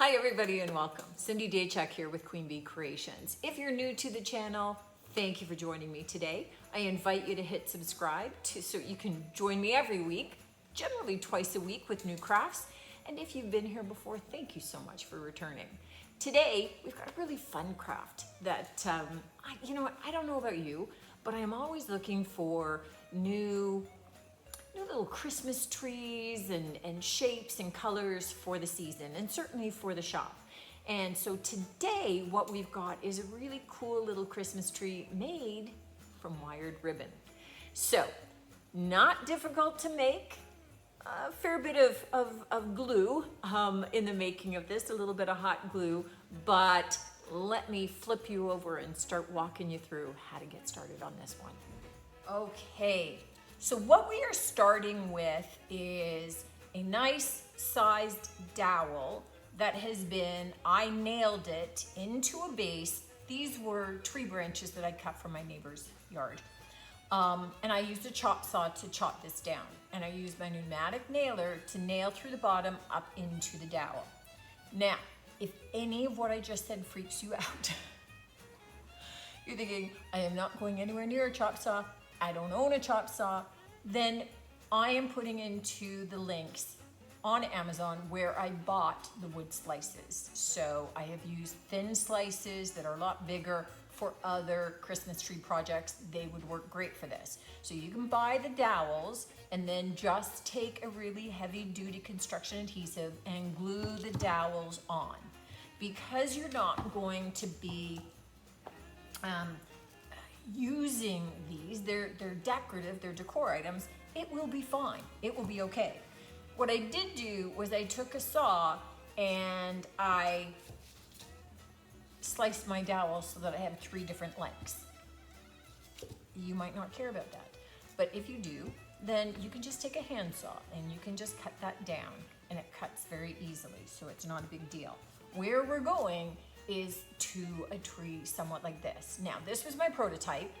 Hi everybody and welcome. Cindy Daychuk here with Queen Bee Creations. If you're new to the channel, thank you for joining me today. I invite you to hit subscribe so you can join me every week, generally twice a week with new crafts. And if you've been here before, thank you so much for returning. Today, we've got a really fun craft that, I don't know about you, but I'm always looking for new little Christmas trees and shapes and colors for the season and certainly for the shop. And so today what we've got is a really cool little Christmas tree made from wired ribbon. So not difficult to make, a fair bit of glue in the making of this, a little bit of hot glue, but let me flip you over and start walking you through how to get started on this one. Okay. So what we are starting with is a nice sized dowel that has been, I nailed it into a base. These were tree branches that I cut from my neighbor's yard. And I used a chop saw to chop this down. And I used my pneumatic nailer to nail through the bottom up into the dowel. Now, if any of what I just said freaks you out, you're thinking, I am not going anywhere near a chop saw. I don't own a chop saw, then I am putting into the links on Amazon where I bought the wood slices. So I have used thin slices that are a lot bigger for other Christmas tree projects. They would work great for this. So you can buy the dowels and then just take a really heavy duty construction adhesive and glue the dowels on. Because you're not going to be using these, they're decorative, they're decor items, it will be fine, it will be okay. What I did do was I took a saw and I sliced my dowel so that I have 3 different lengths. You might not care about that, but if you do, then you can just take a handsaw and you can just cut that down, and it cuts very easily, so it's not a big deal. Where we're going is to a tree somewhat like this. Now, this was my prototype,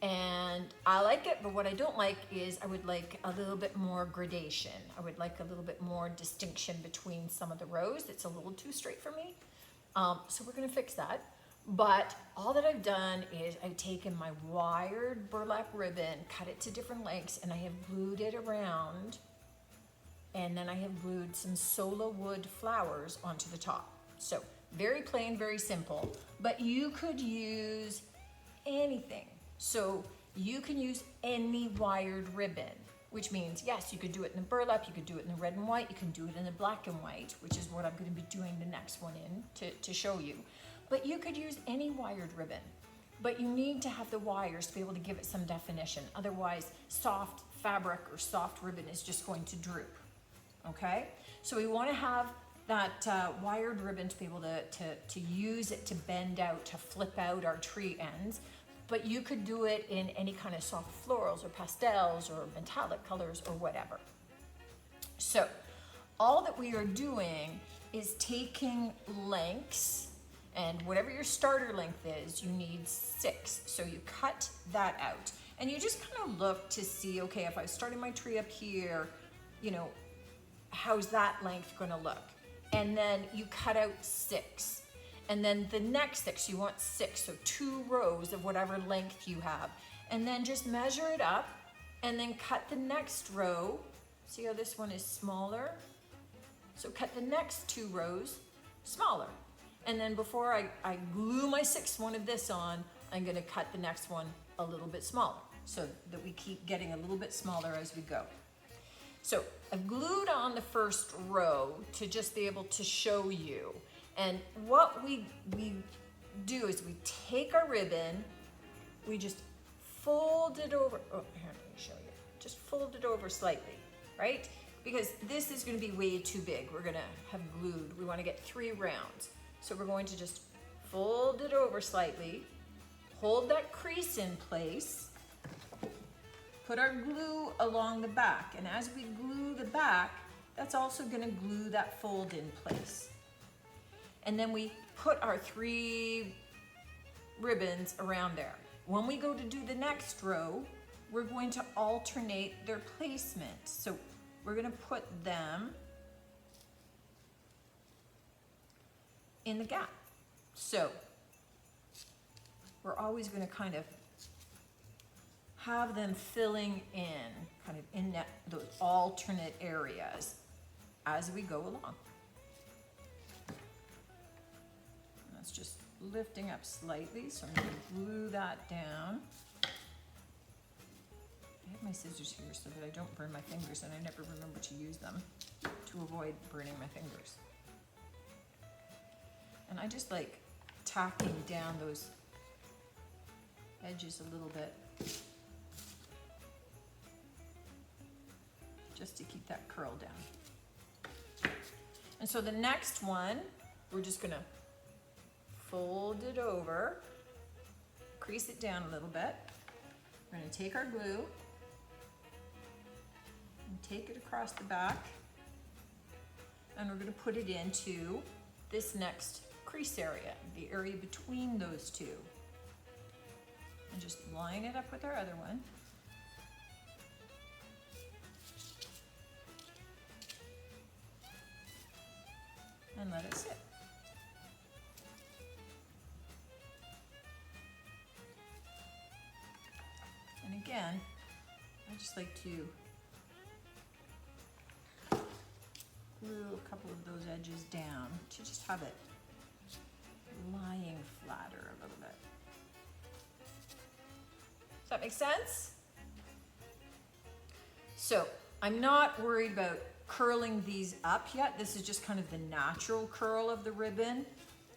and I like it, but what I don't like is I would like a little bit more gradation. I would like a little bit more distinction between some of the rows. It's a little too straight for me. So we're gonna fix that. But all that I've done is I've taken my wired burlap ribbon, cut it to different lengths, and I have glued it around, and then I have glued some solo wood flowers onto the top. So very plain, very simple, but you could use anything. So you can use any wired ribbon, which means, yes, you could do it in the burlap, you could do it in the red and white, you can do it in the black and white, which is what I'm going to be doing the next one in to show you. But you could use any wired ribbon, but you need to have the wires to be able to give it some definition. Otherwise, soft fabric or soft ribbon is just going to droop, okay? So we want to have that wired ribbon to be able to use it to bend out, to flip out our tree ends. But you could do it in any kind of soft florals or pastels or metallic colors or whatever. So all that we are doing is taking lengths, and whatever your starter length is, you need 6. So you cut that out and you just kind of look to see, okay, if I was starting my tree up here, how's that length going to look? And then you cut out 6. And then the next 6, you want 6, so 2 rows of whatever length you have. And then just measure it up and then cut the next row. See how this one is smaller? So cut the next 2 rows smaller. And then before I glue my 6th one of this on, I'm gonna cut the next one a little bit smaller so that we keep getting a little bit smaller as we go. So I've glued on the first row to just be able to show you. And what we do is we take our ribbon, we just fold it over. Oh, here, let me show you. Just fold it over slightly, right? Because this is going to be way too big. We're going to have glued. We want to get 3 rounds. So we're going to just fold it over slightly, hold that crease in place, put our glue along the back, and as we glue the back, that's also going to glue that fold in place. And then we put our 3 ribbons around there. When we go to do the next row, we're going to alternate their placement. So we're going to put them in the gap. So we're always going to kind of have them filling in, kind of in those alternate areas as we go along. And that's just lifting up slightly, so I'm going to glue that down. I have my scissors here so that I don't burn my fingers, and I never remember to use them to avoid burning my fingers. And I just like tacking down those edges a little bit, just to keep that curl down. And so the next one, we're just gonna fold it over, crease it down a little bit. We're gonna take our glue and take it across the back, and we're gonna put it into this next crease area, the area between those two. And just line it up with our other one. And let it sit. And again, I just like to glue a couple of those edges down to just have it lying flatter a little bit. Does that make sense? So I'm not worried about curling these up yet. This is just kind of the natural curl of the ribbon.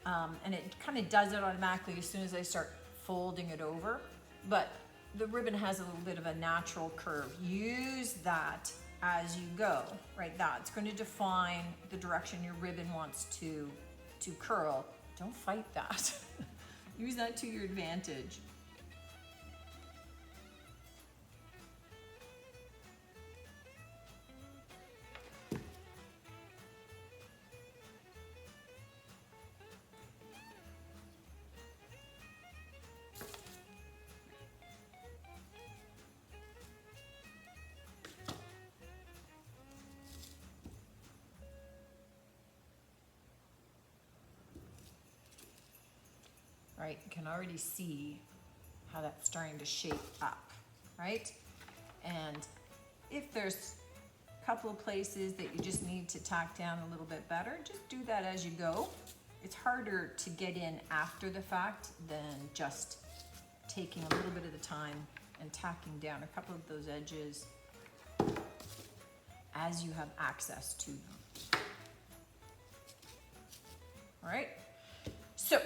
And it kind of does it automatically as soon as I start folding it over. But the ribbon has a little bit of a natural curve. Use that as you go, right? That's going to define the direction your ribbon wants to curl. Don't fight that. Use that to your advantage. Right, you can already see how that's starting to shape up, right? And if there's a couple of places that you just need to tack down a little bit better, just do that as you go. It's harder to get in after the fact than just taking a little bit of the time and tacking down a couple of those edges as you have access to them. All right, so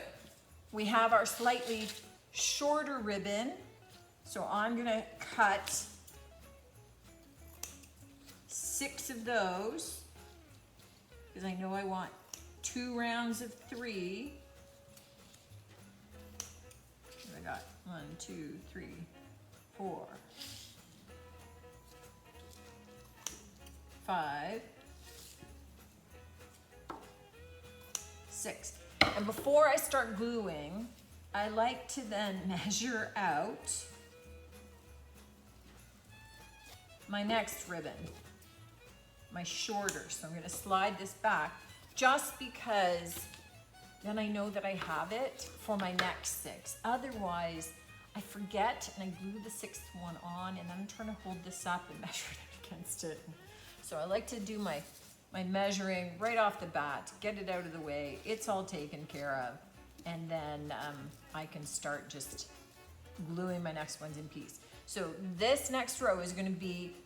we have our slightly shorter ribbon. So I'm gonna cut 6 of those because I know I want 2 rounds of 3. I got 1, 2, 3, 4, 5, 6. And before I start gluing, I like to then measure out my next ribbon, my shorter. So I'm going to slide this back just because then I know that I have it for my next 6. Otherwise, I forget and I glue the 6th one on, and then I'm trying to hold this up and measure it against it. So I like to do my measuring right off the bat, get it out of the way, it's all taken care of, and then I can start just gluing my next ones in piece. So this next row is going to be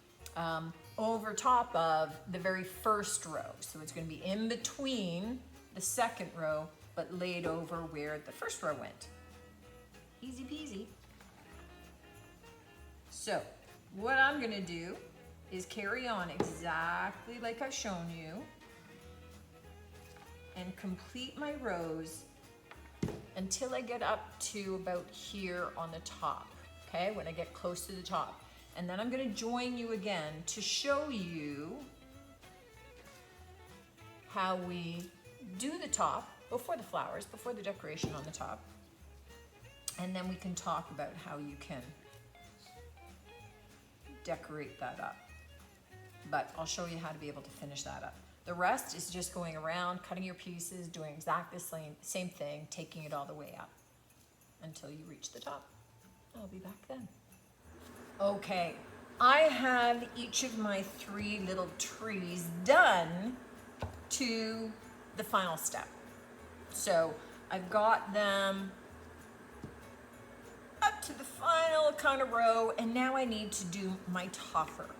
over top of the very first row. So it's going to be in between the second row, but laid over where the first row went. Easy peasy. So what I'm going to do is carry on exactly like I've shown you and complete my rows until I get up to about here on the top, okay, when I get close to the top. And then I'm going to join you again to show you how we do the top before the flowers, before the decoration on the top. And then we can talk about how you can decorate that up. But I'll show you how to be able to finish that up. The rest is just going around, cutting your pieces, doing exactly the same thing, taking it all the way up until you reach the top. I'll be back then. Okay, I have each of my 3 little trees done to the final step. So I've got them up to the final kind of row, and now I need to do my topper.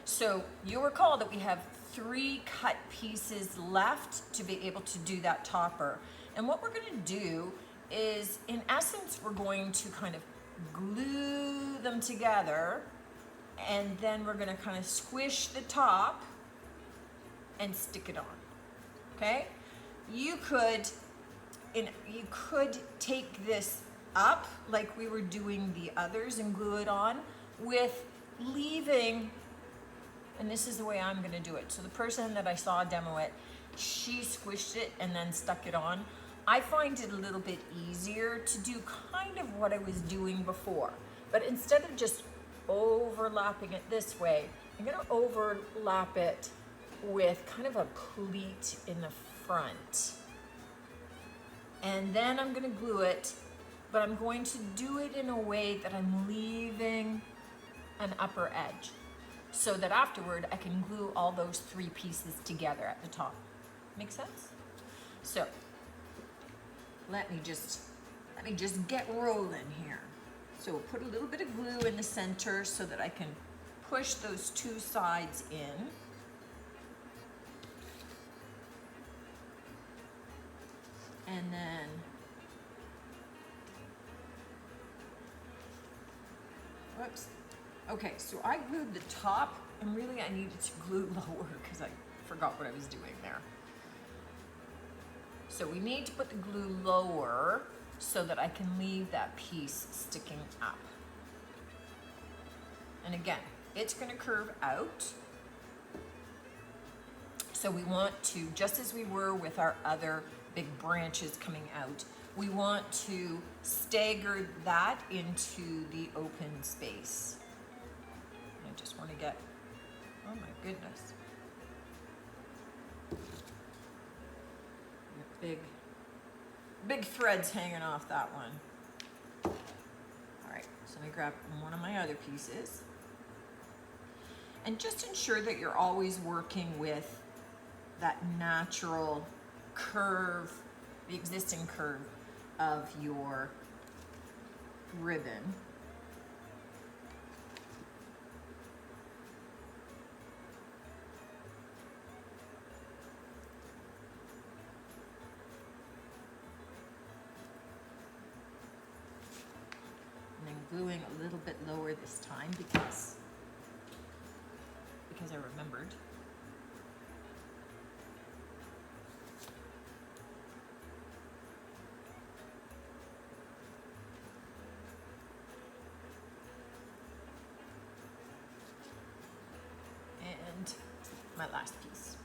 So you'll recall that we have 3 cut pieces left to be able to do that topper. And what we're gonna do is, in essence, we're going to kind of glue them together, and then we're gonna kind of squish the top and stick it on, okay? You could take this up like we were doing the others and glue it on with leaving, and this is the way I'm gonna do it. So the person that I saw demo it, she squished it and then stuck it on. I find it a little bit easier to do kind of what I was doing before, but instead of just overlapping it this way, I'm gonna overlap it with kind of a pleat in the front. And then I'm gonna glue it, but I'm going to do it in a way that I'm leaving an upper edge so that afterward I can glue all those 3 pieces together at the top. Make sense? So let me just get rolling here. So we'll put a little bit of glue in the center so that I can push those 2 sides in. And then whoops. Okay, so I glued the top, and really I needed to glue lower because I forgot what I was doing there. So we need to put the glue lower so that I can leave that piece sticking up. And again, it's going to curve out. So we want to, just as we were with our other big branches coming out, we want to stagger that into the open space. I just want to get, oh my goodness. Big threads hanging off that one. All right, so let me grab one of my other pieces. And just ensure that you're always working with that natural curve, the existing curve of your ribbon. And then gluing a little bit lower this time because I remembered. And my last piece.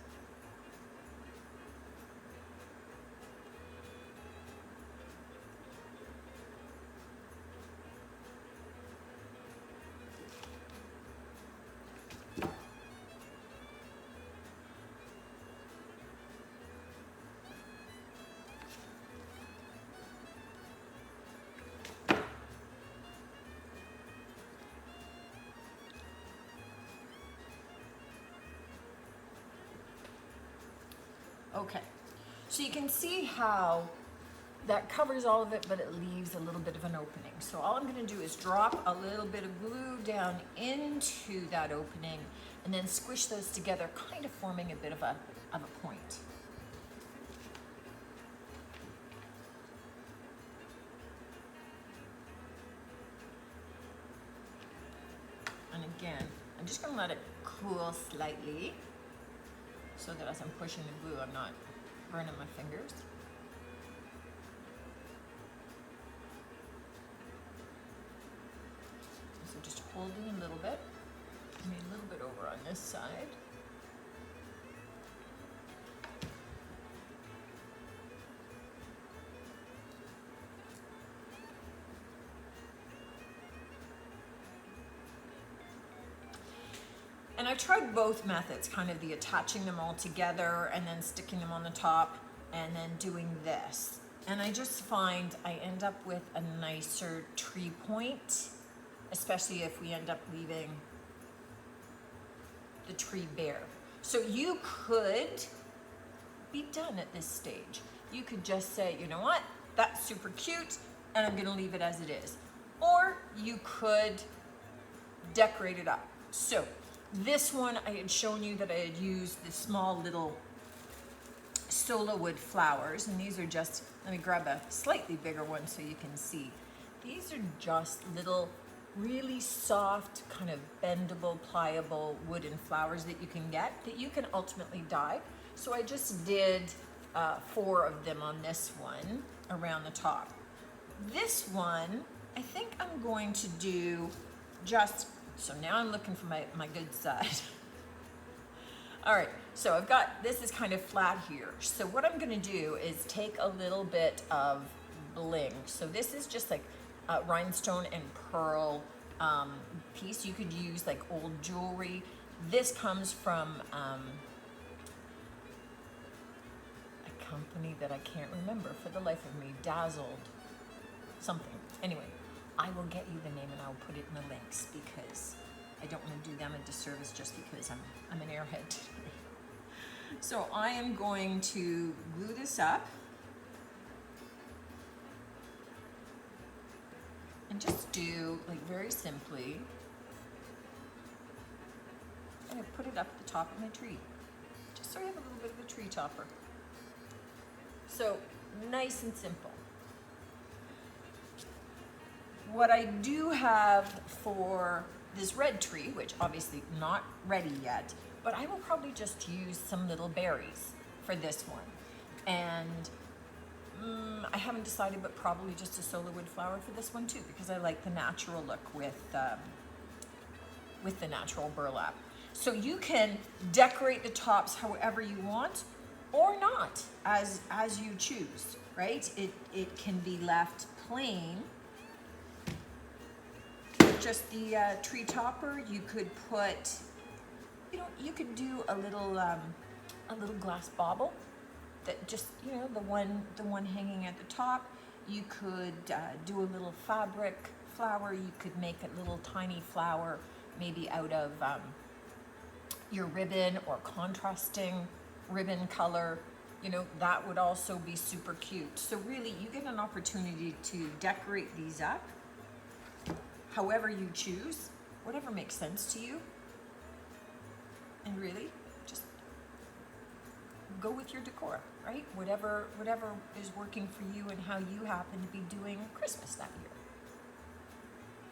Okay, so you can see how that covers all of it, but it leaves a little bit of an opening. So all I'm gonna do is drop a little bit of glue down into that opening and then squish those together, kind of forming a bit of a point. And again, I'm just gonna let it cool slightly, so that as I'm pushing the glue, I'm not burning my fingers. So just holding a little bit, maybe a little bit over on this side. And I've tried both methods, kind of the attaching them all together and then sticking them on the top and then doing this. And I just find I end up with a nicer tree point, especially if we end up leaving the tree bare. So you could be done at this stage. You could just say, you know what, that's super cute and I'm gonna leave it as it is. Or you could decorate it up. So this one, I had shown you that I had used the small little solo wood flowers, and these are just, let me grab a slightly bigger one so you can see. These are just little, really soft, kind of bendable, pliable wooden flowers that you can get, that you can ultimately dye. So I just did 4 of them on this one around the top. This one, I think I'm going to do just, so now I'm looking for my good side. All right, so I've got, this is kind of flat here. So what I'm gonna do is take a little bit of bling. So this is just like a rhinestone and pearl piece. You could use like old jewelry. This comes from a company that I can't remember for the life of me, Dazzled something. Anyway, I will get you the name and I'll put it in the links because I don't want to do them a disservice just because I'm an airhead today. So I am going to glue this up and just do, like, very simply, I'm going to put it up at the top of my tree, just so I have a little bit of a tree topper. So nice and simple. What I do have for this red tree, which obviously not ready yet, but I will probably just use some little berries for this one. And I haven't decided, but probably just a solo wood flower for this one too, because I like the natural look with the natural burlap. So you can decorate the tops however you want or not, as you choose, right? It can be left plain, just the tree topper. You could put, you could do a little glass bauble that just, the one hanging at the top. You could do a little fabric flower. You could make a little tiny flower, maybe out of your ribbon or contrasting ribbon color. That would also be super cute. So really, you get an opportunity to decorate these up however you choose, whatever makes sense to you. And really, just go with your decor, right? Whatever is working for you and how you happen to be doing Christmas that year.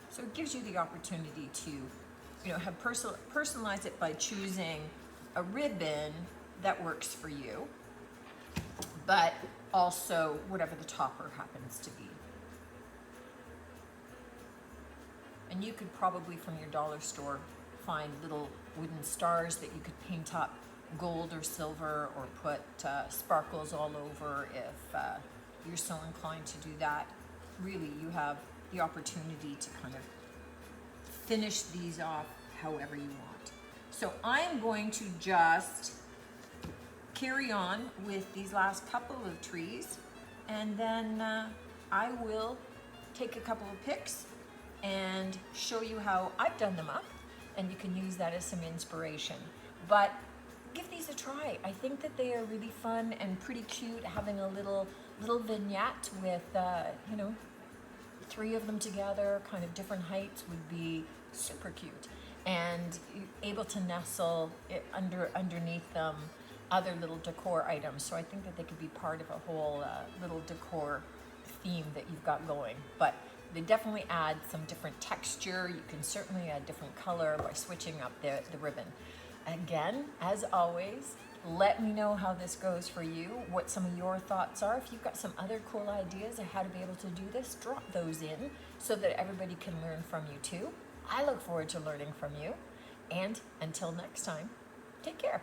So it gives you the opportunity to, have personalize it by choosing a ribbon that works for you, but also whatever the topper happens to be. And you could probably, from your dollar store, find little wooden stars that you could paint up gold or silver, or put sparkles all over if you're so inclined to do that. Really, you have the opportunity to kind of finish these off however you want. So I'm going to just carry on with these last couple of trees, and then I will take a couple of pics and show you how I've done them up, and you can use that as some inspiration. But give these a try. I think that they are really fun and pretty cute. Having a little vignette with 3 of them together, kind of different heights, would be super cute. And able to nestle it underneath them other little decor items. So I think that they could be part of a whole little decor theme that you've got going. But they definitely add some different texture. You can certainly add different color by switching up the ribbon. Again, as always, let me know how this goes for you, what some of your thoughts are. If you've got some other cool ideas of how to be able to do this, drop those in so that everybody can learn from you too. I look forward to learning from you. And until next time, take care.